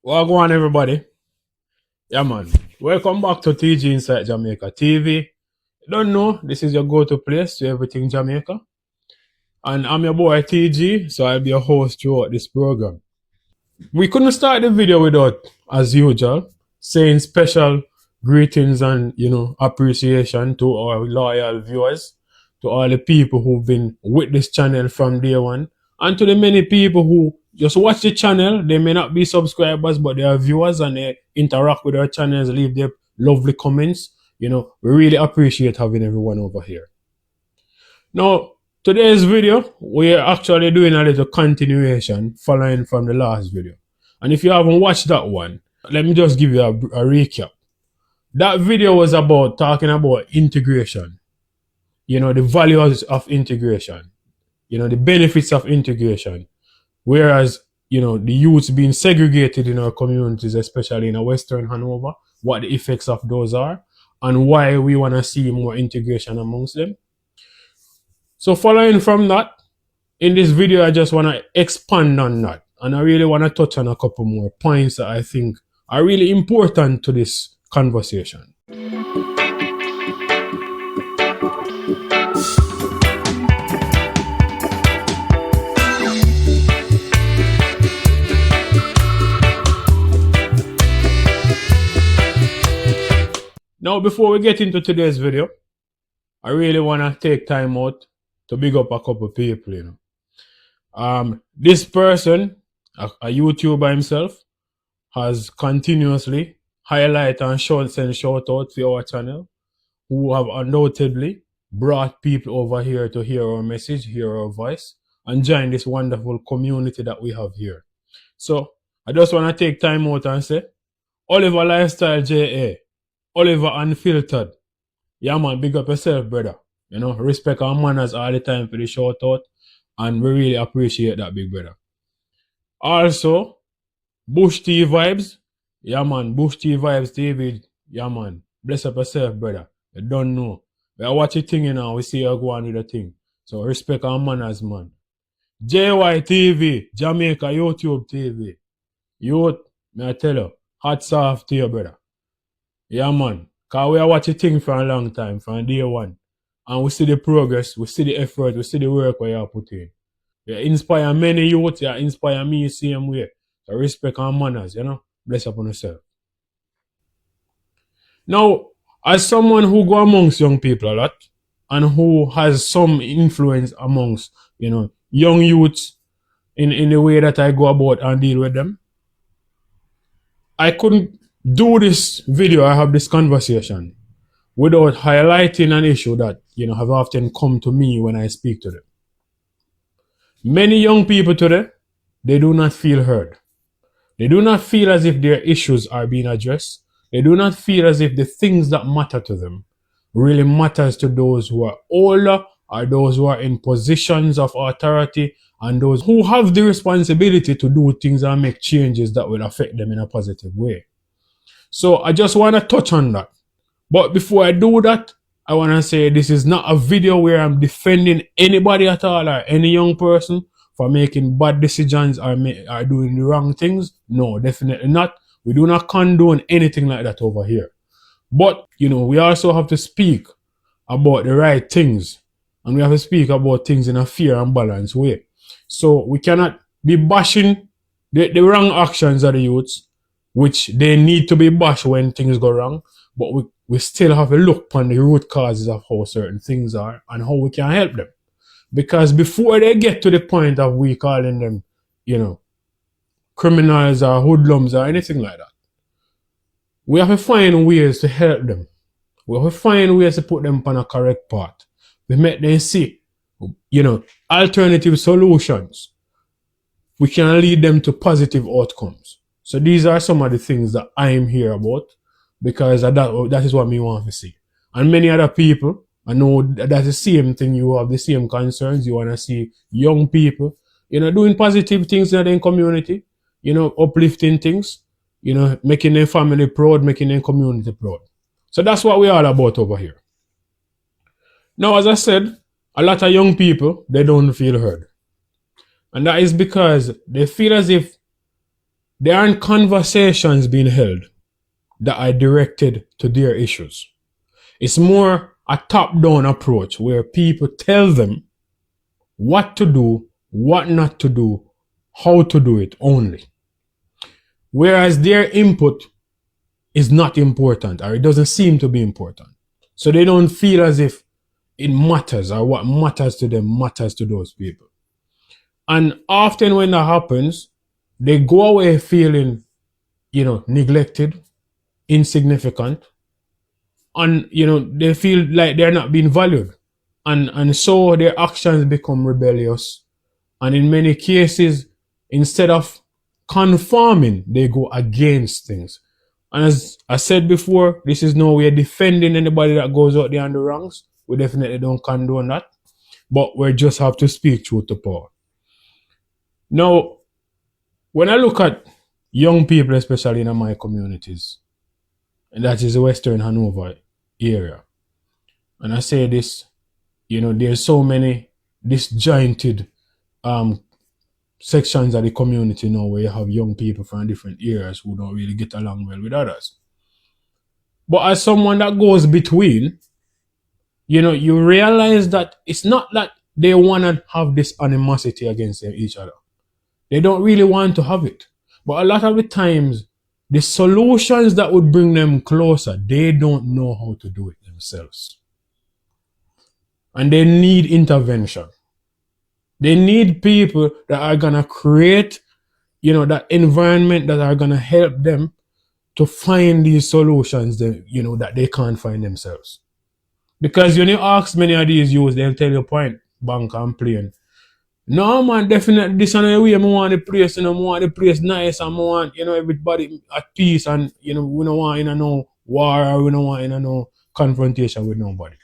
Well, go on, everybody. Yeah, man. Welcome back to TG Inside Jamaica TV. Don't know, this is your go-to place to everything Jamaica. And I'm your boy TG, so I'll be your host throughout this program. We couldn't start the video without, as usual, saying special greetings and, appreciation to our loyal viewers, to all the people who've been with this channel from day one, and to the many people who just watch the channel. They may not be subscribers, but they are viewers and they interact with our channels, leave their lovely comments. We really appreciate having everyone over here. Now, today's video, we're actually doing a little continuation following from the last video. And if you haven't watched that one, let me just give you a recap. That video was about talking about integration, the values of integration, the benefits of integration. Whereas, the youths being segregated in our communities, especially in a Western Hanover, what the effects of those are, and why we want to see more integration amongst them. So following from that, in this video, I just want to expand on that. And I really want to touch on a couple more points that I think are really important to this conversation. Now, before we get into today's video, I really want to take time out to big up a couple people, This person, a YouTuber himself, has continuously highlighted and send shout out to our channel, who have undoubtedly brought people over here to hear our message, hear our voice, and join this wonderful community that we have here. So I just want to take time out and say, Oliver Lifestyle JA, Oliver Unfiltered. Yeah, man, big up yourself, brother. Respect our manners all the time for the shout out, and we really appreciate that, big brother. Also, Bush T Vibes. Yeah, man, Bush T Vibes TV. Yeah, man, bless up yourself, brother. You don't know. We watch a thing, we see you go on with the thing. So respect our manners, man. JY TV, Jamaica YouTube TV. Youth, may I tell you, hats off to you, brother. Yeah, man. Because we are watching things for a long time, from day one. And we see the progress, we see the effort, we see the work we are putting in. You inspire many youth, you inspire me the same way. So respect our manners, Bless upon yourself. Now, as someone who go amongst young people a lot, and who has some influence amongst, young youths in the way that I go about and deal with them, I couldn't do this video, I have this conversation, without highlighting an issue that, have often come to me when I speak to them. Many young people today, they do not feel heard. They do not feel as if their issues are being addressed. They do not feel as if the things that matter to them really matters to those who are older, or those who are in positions of authority, and those who have the responsibility to do things and make changes that will affect them in a positive way. So I just want to touch on that. But before I do that, I want to say this is not a video where I'm defending anybody at all or any young person for making bad decisions or doing the wrong things. No, definitely not. We do not condone anything like that over here. But, we also have to speak about the right things. And we have to speak about things in a fair and balanced way. So we cannot be bashing the wrong actions of the youths, which they need to be bashed when things go wrong. But we still have to look upon the root causes of how certain things are and how we can help them. Because before they get to the point of we calling them, criminals or hoodlums or anything like that, we have to find ways to help them. We have to find ways to put them on a correct path. We make them see, alternative solutions. We can lead them to positive outcomes. So these are some of the things that I'm here about, because that is what me want to see. And many other people, I know that's the same thing. You have the same concerns. You want to see young people, doing positive things in their community, uplifting things, making their family proud, making their community proud. So that's what we're all about over here. Now, as I said, a lot of young people, they don't feel heard. And that is because they feel as if There aren't conversations being held that are directed to their issues. It's more a top-down approach where people tell them what to do, what not to do, how to do it only. Whereas their input is not important, or it doesn't seem to be important. So they don't feel as if it matters, or what matters to them matters to those people. And often when that happens, they go away feeling, neglected, insignificant, and they feel like they're not being valued. And so their actions become rebellious. And in many cases, instead of conforming, they go against things. And as I said before, this is no way defending anybody that goes out there on the wrongs. We definitely don't condone that. But we just have to speak truth to power. Now, when I look at young people, especially in my communities, and that is the Western Hanover area, and I say this, there's so many disjointed sections of the community now where you have young people from different areas who don't really get along well with others. But as someone that goes between, you realize that it's not that they want to have this animosity against each other. They don't really want to have it. But a lot of the times, the solutions that would bring them closer, they don't know how to do it themselves. And they need intervention. They need people that are going to create, that environment that are going to help them to find these solutions that, that they can't find themselves. Because when you ask many of these youths, they'll tell you point, bank and plane. No man, definitely this another way. I want the place, I want the place nice, and I want, everybody at peace, and we don't want no war, or we don't want no confrontation with nobody.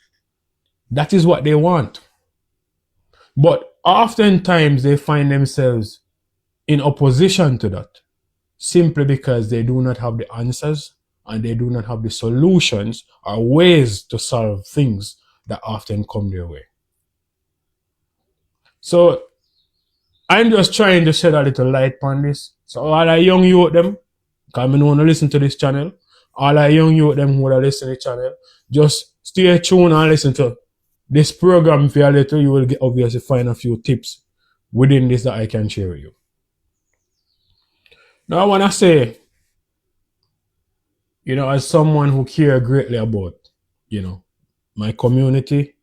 That is what they want. But oftentimes they find themselves in opposition to that, simply because they do not have the answers and they do not have the solutions or ways to solve things that often come their way. So I'm just trying to shed a little light on this. So all our young youth them, because I want to listen to this channel, all our young youth them who are listening to the channel, just stay tuned and listen to this program. For a little, you will obviously find a few tips within this that I can share with you. Now I want to say, as someone who care greatly about, my community,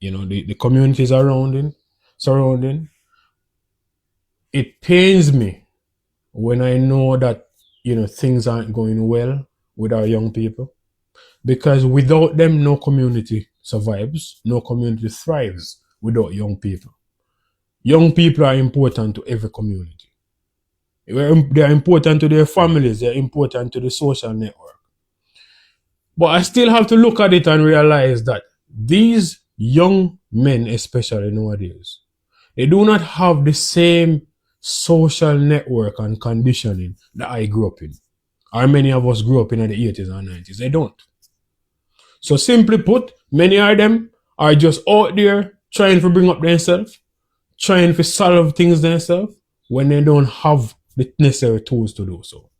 the communities surrounding, it pains me when I know that, things aren't going well with our young people. Because without them, no community survives, no community thrives without young people. Young people are important to every community. They're important to their families, they're important to the social network. But I still have to look at it and realize that these young men, especially nowadays, they do not have the same social network and conditioning that I grew up in, or many of us grew up in the 80s and 90s. They don't. So simply put, many of them are just out there trying to bring up themselves, trying to solve things themselves when they don't have the necessary tools to do so.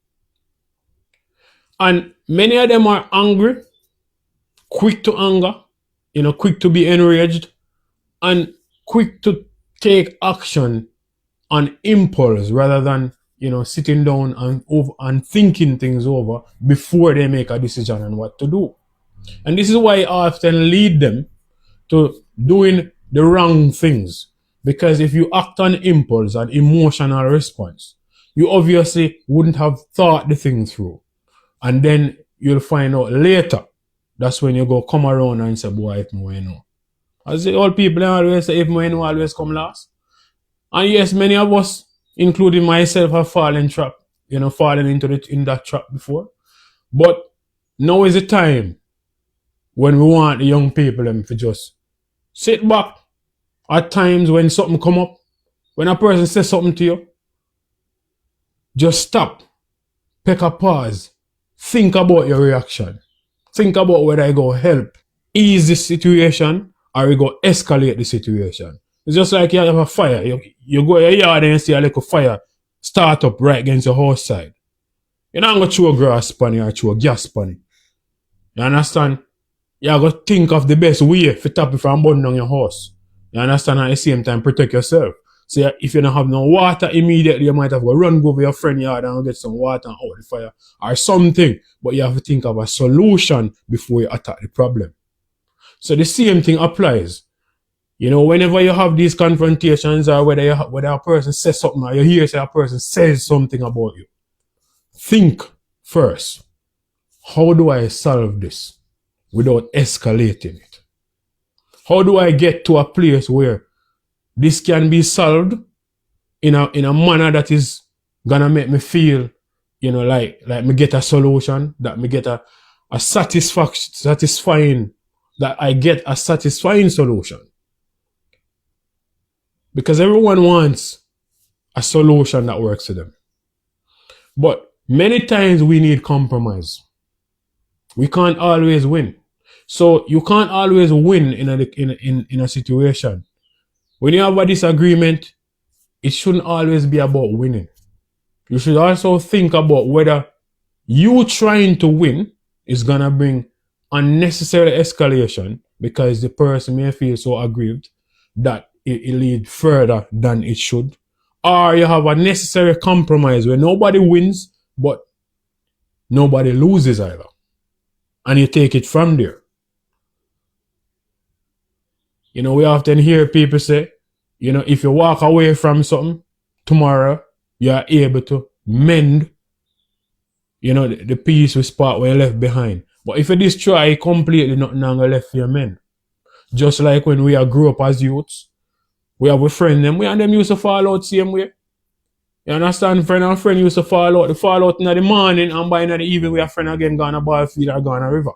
And many of them are angry, quick to anger, quick to be enraged, and quick to take action on impulse rather than, sitting down and thinking things over before they make a decision on what to do. And this is why I often lead them to doing the wrong things. Because if you act on impulse and emotional response, you obviously wouldn't have thought the thing through. And then you'll find out later, that's when you go come around and say, boy, if I know. As the old people always say, if I know, always come last. And yes, many of us, including myself, have fallen in that trap before. But now is the time when we want the young people to just sit back at times when something come up, when a person says something to you, just stop, take a pause, think about your reaction, think about whether I go help, ease the situation, or we go escalate the situation. It's just like you have a fire. You go in your yard and you see a little fire start up right against your house side. You're not going to throw a grass pan or throw a gas pan. You understand? You got to think of the best way to stop it from burning down your house. You understand? At the same time, protect yourself. So if you don't have no water immediately, you might have to run go over your friend yard and get some water and out the fire or something. But you have to think of a solution before you attack the problem. So the same thing applies. You know, whenever you have these confrontations or whether a person says something or you hear a person says something about you, think first, how do I solve this without escalating it? How do I get to a place where this can be solved in a manner that is gonna make me feel, you know, like me get a solution, that me get a satisfying, that I get a satisfying solution. Because everyone wants a solution that works for them. But many times we need compromise. We can't always win. So you can't always win in a situation. When you have a disagreement, it shouldn't always be about winning. You should also think about whether you trying to win is gonna bring unnecessary escalation because the person may feel so aggrieved that it leads further than it should. Or you have a necessary compromise where nobody wins, but nobody loses either. And you take it from there. You know, we often hear people say, you know, if you walk away from something, tomorrow you are able to mend, you know, the piece with spot where you left behind. But if you destroy completely, nothing longer left for your men. Just like when we grew up as youths, we have a friend them, we and them used to fall out same way. You understand? Friend and friend used to fall out. They fall out in the morning and by in the evening we have friend again gone a ball field or gone a river.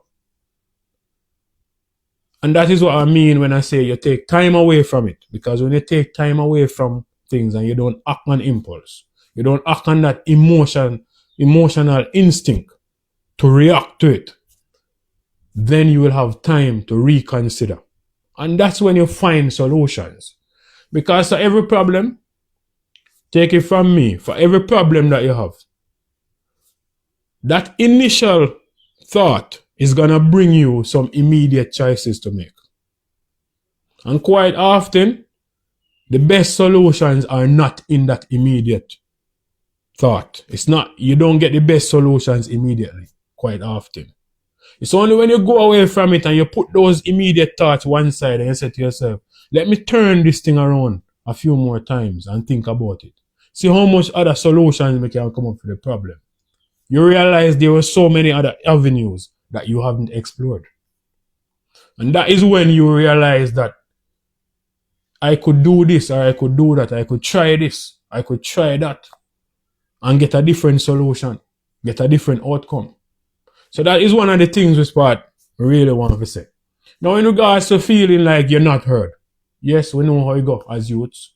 And that is what I mean when I say you take time away from it. Because when you take time away from things and you don't act on impulse, you don't act on that emotional instinct to react to it, then you will have time to reconsider. And that's when you find solutions. Because for every problem, take it from me, for every problem that you have, that initial thought is going to bring you some immediate choices to make. And quite often, the best solutions are not in that immediate thought. It's not, you don't get the best solutions immediately, quite often. It's only when you go away from it and you put those immediate thoughts one side and you say to yourself, let me turn this thing around a few more times and think about it. See how much other solutions we can come up with the problem. You realize there were so many other avenues that you haven't explored. And that is when you realize that I could do this or I could do that. I could try this. I could try that. And get a different solution. Get a different outcome. So that is one of the things we really want to say. Now in regards to feeling like you're not heard. Yes, we know how it go as youths.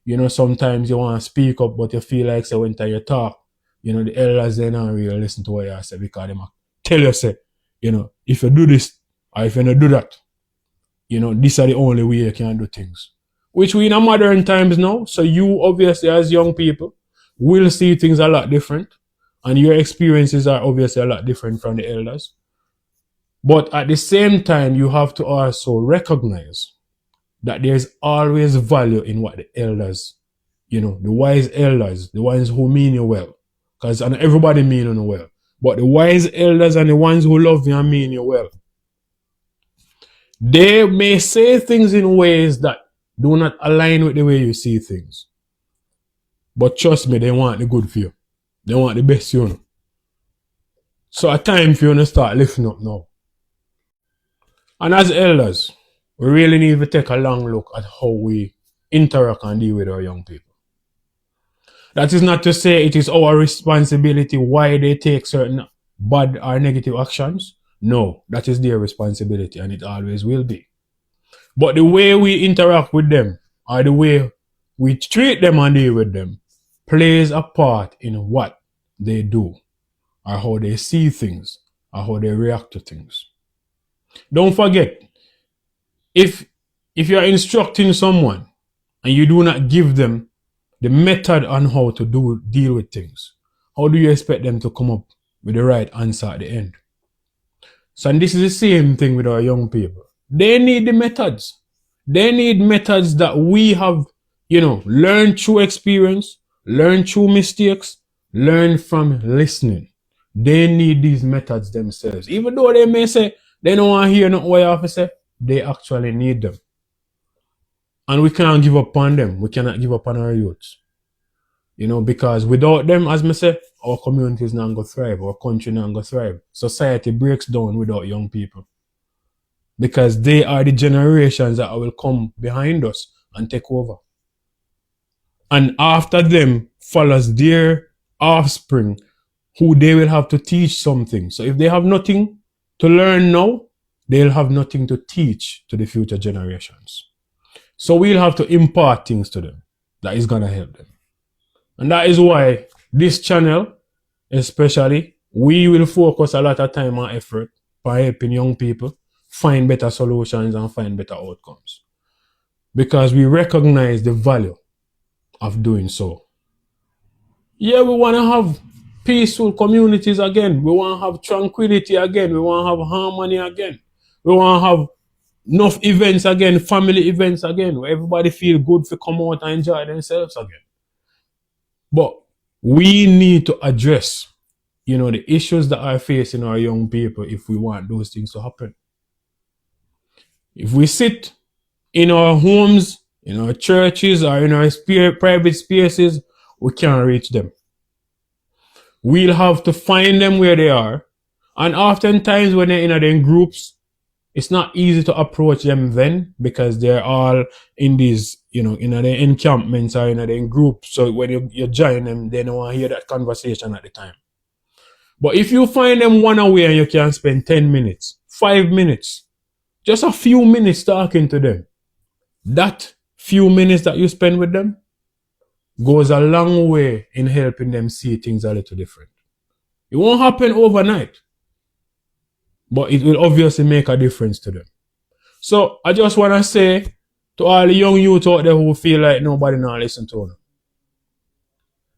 You know, sometimes you want to speak up, but you feel like, say, when you talk, you know, the elders, they don't really listen to what you say because they might tell you, say, you know, if you do this or if you don't do that, you know, these are the only way you can do things. Which we in a modern times now, so you obviously as young people will see things a lot different and your experiences are obviously a lot different from the elders. But at the same time, you have to also recognize that there's always value in what the elders, you know, the wise elders, the ones who mean you well. Because everybody mean you well. But the wise elders and the ones who love you and mean you well, they may say things in ways that do not align with the way you see things. But trust me, they want the good for you. They want the best for you. So a time for you to start lifting up now. And as elders, we really need to take a long look at how we interact and deal with our young people. That is not to say it is our responsibility why they take certain bad or negative actions. No, that is their responsibility and it always will be. But the way we interact with them or the way we treat them and deal with them plays a part in what they do or how they see things or how they react to things. Don't forget, if you're instructing someone and you do not give them the method on how to deal with things, how do you expect them to come up with the right answer at the end? So, and this is the same thing with our young people. They need the methods. They need methods that we have, learned through experience, learned through mistakes, learned from listening. They need these methods themselves. Even though they may say they don't want to hear nothing what you have to say, they actually need them. And we can't give up on them. We cannot give up on our youths. Because without them, as I say, our communities not going to thrive, our country not going to thrive. Society breaks down without young people. Because they are the generations that will come behind us and take over. And after them follows their offspring, who they will have to teach something. So if they have nothing to learn now, they'll have nothing to teach to the future generations. So we'll have to impart things to them that is going to help them. And that is why this channel, especially, we will focus a lot of time and effort by helping young people find better solutions and find better outcomes. Because we recognize the value of doing so. Yeah, we want to have peaceful communities again. We want to have tranquility again. We want to have harmony again. We want to have enough events again, family events again, where everybody feel good to come out and enjoy themselves again. But we need to address, the issues that are facing our young people if we want those things to happen. If we sit in our homes, in our churches, or in our private spaces, we can't reach them. We'll have to find them where they are. And oftentimes when they're in their groups, it's not easy to approach them then because they're all in these, in their encampments or in their groups. So when you join them, they don't want to hear that conversation at the time. But if you find them one away and you can spend 10 minutes, 5 minutes, just a few minutes talking to them, that few minutes that you spend with them goes a long way in helping them see things a little different. It won't happen overnight, but it will obviously make a difference to them. So I just want to say to all the young youth out there who feel like nobody now listen to them,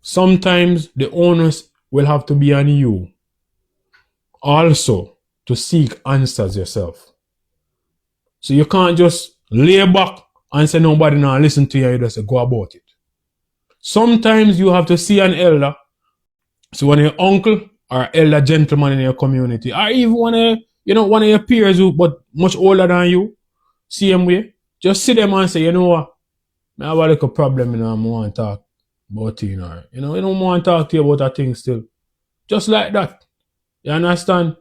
sometimes the onus will have to be on you also to seek answers yourself. So you can't just lay back and say nobody now listen to you and you just say go about it. Sometimes you have to see an elder, so one of your uncle or elder gentleman in your community, or even one of your peers who but much older than you, same way, just see them and say, you know what, I have a little problem, I want to talk about it, or you don't want to talk to you about a thing still. Just like that. You understand?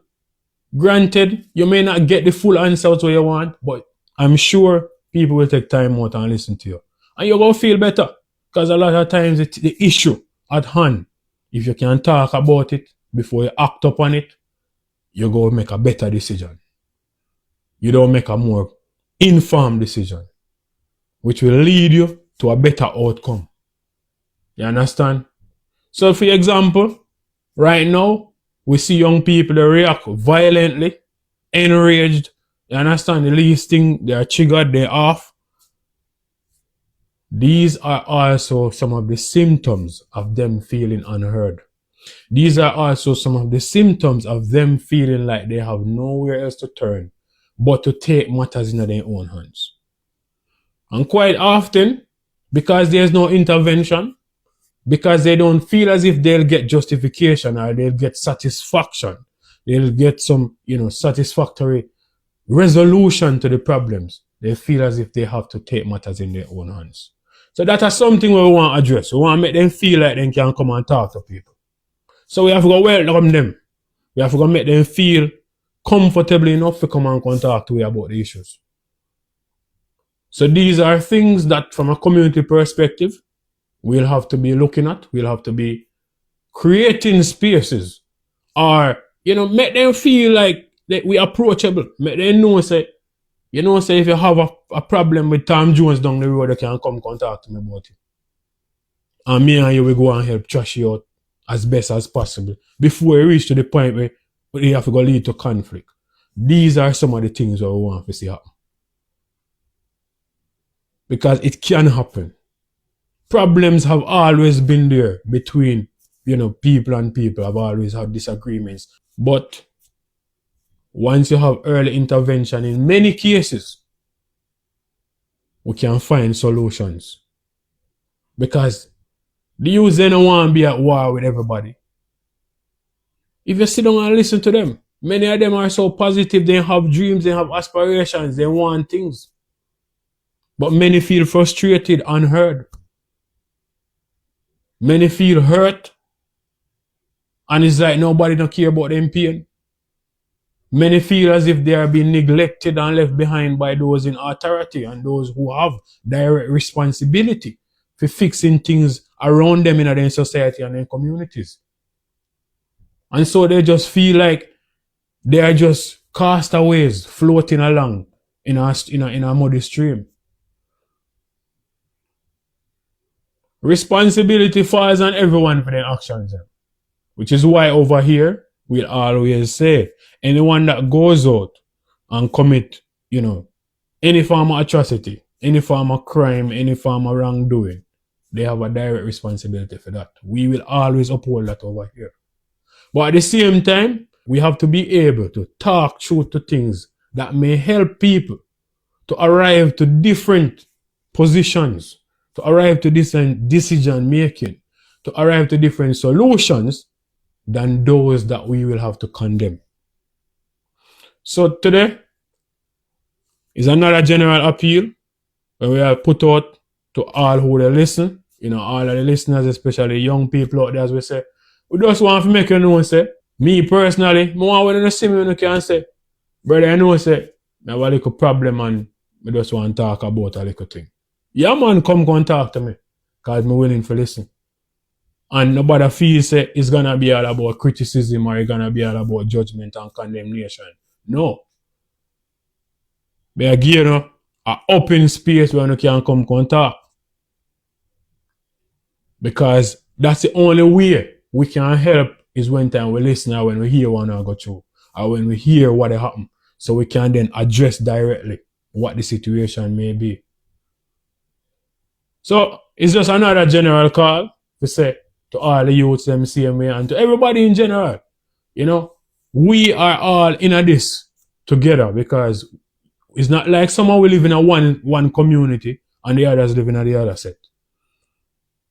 Granted, you may not get the full answer to what you want, but I'm sure people will take time out and listen to you. And you're going to feel better. Because a lot of times it's the issue at hand. If you can talk about it before you act upon it, you go make a better decision. You don't make a more informed decision, which will lead you to a better outcome. You understand? So for example, right now, we see young people that react violently, enraged. You understand? The least thing, they are triggered, they're off. These are also some of the symptoms of them feeling unheard. These are also some of the symptoms of them feeling like they have nowhere else to turn but to take matters into their own hands. And quite often, because there's no intervention, because they don't feel as if they'll get justification or they'll get satisfaction, they'll get some, satisfactory resolution to the problems, they feel as if they have to take matters in their own hands. So that is something we want to address. We want to make them feel like they can come and talk to people. So we have to go welcome them. We have to go make them feel comfortable enough to come and talk to you about the issues. So these are things that from a community perspective, we'll have to be looking at. We'll have to be creating spaces or, make them feel like we're approachable. Make them know, say if you have a problem with Tom Jones down the road, you can come talk to me about it. And me and you will go and help trash you out as best as possible before you reach to the point where you have to go lead to conflict. These are some of the things that we want to see happen. Because it can happen. problems have always been there between, people and people have always had disagreements. But once you have early intervention, in many cases, we can find solutions. Because the youth they don't want to be at war with everybody. If you sit down and listen to them, many of them are so positive, they have dreams, they have aspirations, they want things. But many feel frustrated, unheard. Many feel hurt, and it's like nobody don't care about them pain. Many feel as if they are being neglected and left behind by those in authority and those who have direct responsibility for fixing things around them in their society and their communities. And so they just feel like they are just castaways floating along in a muddy stream. Responsibility falls on everyone for their actions, which is why over here we'll always say anyone that goes out and commit, any form of atrocity, any form of crime, any form of wrongdoing, they have a direct responsibility for that. We will always uphold that over here. But at the same time, we have to be able to talk through to things that may help people to arrive to different positions, to arrive to different decision making, to arrive to different solutions than those that we will have to condemn. So today is another general appeal where we are put out to all who they listen, all of the listeners, especially young people out there, as we say. We just want to make you know, say, me personally, I want to see me when you can say, brother, I know, say, I have a little problem and I just want to talk about a little thing. Yeah, man, come talk to me because I'm willing to listen. And nobody feels say it's going to be all about criticism or it's going to be all about judgment and condemnation. No. But again, an open space where you can come talk. Because that's the only way we can help is when time we listen or when we hear one go through or when we hear what happened. So we can then address directly what the situation may be. So it's just another general call to say to all the youths them same way and to everybody in general, we are all in this together because it's not like someone will live in a one community and the others live in the other set.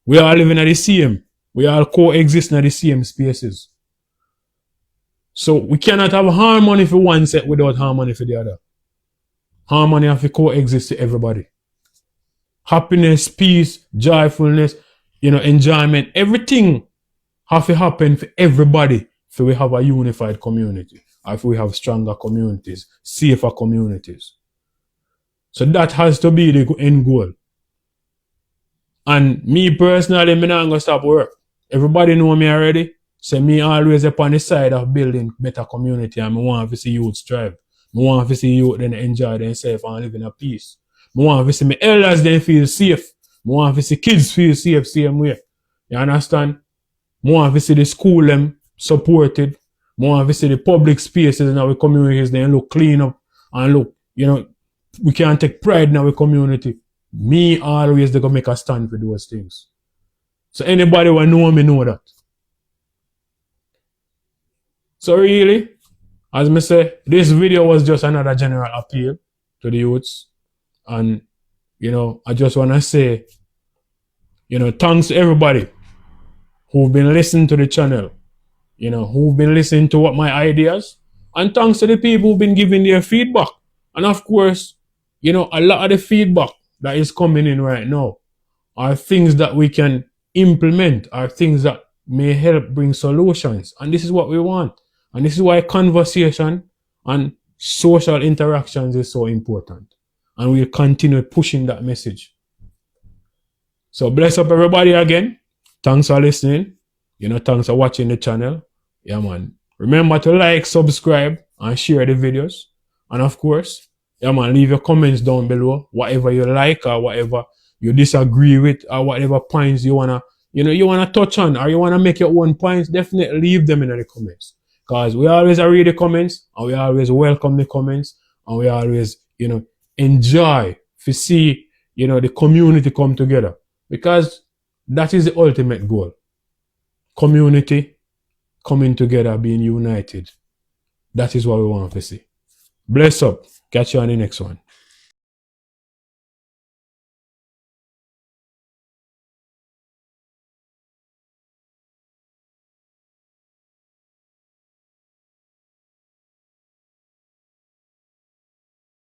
We all live in the same. We all coexist in the same spaces. So we cannot have harmony for one set without harmony for the other. Harmony have to coexist to everybody. Happiness, peace, joyfulness, enjoyment, everything have to happen for everybody if we have a unified community, or if we have stronger communities, safer communities. So that has to be the end goal. And me personally, I'm not going to stop work. Everybody know me already. So me always upon the side of building better community and I want to see youth strive. I want to see youth then enjoy themselves and live in a peace. I want to see my elders then feel safe. I want to see kids feel safe same way. You understand? I want to see the school them supported. I want to see the public spaces in our communities then look clean up and look, we can take pride in our community. Me always they gonna make a stand for those things. So anybody who know me know that. So really, as I say, this video was just another general appeal to the youths. And, I just want to say, thanks to everybody who've been listening to the channel, who've been listening to what my ideas, and thanks to the people who've been giving their feedback. And of course, a lot of the feedback that is coming in right now are things that we can implement, are things that may help bring solutions. And this is what we want. And this is why conversation and social interactions is so important. And we'll continue pushing that message. So bless up everybody again. Thanks for listening. Thanks for watching the channel. Yeah, man. Remember to like, subscribe, and share the videos. And of course, yeah, man, leave your comments down below. Whatever you like or whatever you disagree with or whatever points you wanna, touch on or you wanna make your own points, definitely leave them in the comments. Because we always read the comments and we always welcome the comments and we always, enjoy to see, the community come together. Because That is the ultimate goal. Community coming together, being united. That is what we want to see. Bless up. Catch you on the next one.